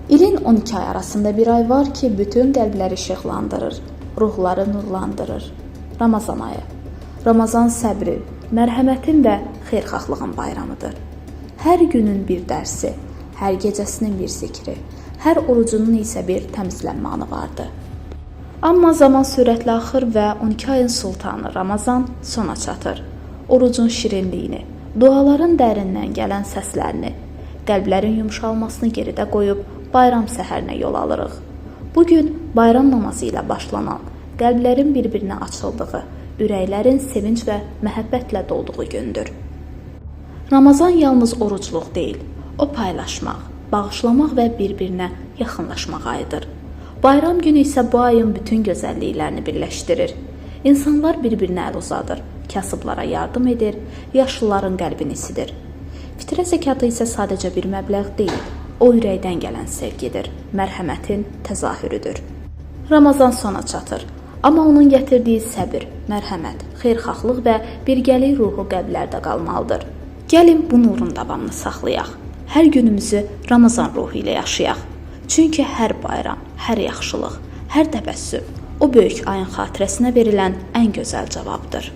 İlin 12 ay arasında bir ay var ki bütün qəlbləri işıqlandırır, ruhları nurlandırır. Ramazan ayı. Ramazan səbrin, mərhəmətin və xeyirxahlığın bayramıdır. Hər günün bir dərsi, hər gecəsinin bir zikri, hər orucunun isə bir təmizlənmə anı vardır. Amma zaman sürətlə axır və 12 ayın sultanı Ramazan sona çatır. Orucun şirinliyini, duaların dərindən gələn səslərini, qəlblərin yumşalmasını geridə qoyub bayram səhərinə yol alırıq. Bugün bayram namazı ilə başlanan, qəlblərin bir-birinə açıldığı, ürəklərin sevinç və məhəbbətlə dolduğu gündür. Ramazan yalnız orucluq deyil, o paylaşmaq, bağışlamaq və bir-birinə yaxınlaşmaq ayıdır. Bayram günü isə bu ayın bütün gözəlliklərini birləşdirir. İnsanlar bir-birinə əl uzadır, kasıblara yardım edir, yaşlıların qəlbini isidir. Fitrə zəkatı isə sadəcə bir məbləğ deyil, o ürəkdən gələn sevgidir, mərhəmətin təzahürüdür. Ramazan sona çatır, amma onun gətirdiyi səbir, mərhəmət, xeyirxahlıq və birgəlik ruhu qəlblərdə qalmalıdır. Gəlin bu nurun davamını saxlayaq, hər günümüzü Ramazan ruhu ilə yaşayaq. Çünki hər bayram, hər yaxşılıq, hər təbəssüm o böyük ayın xatirəsinə verilən ən gözəl cavabdır.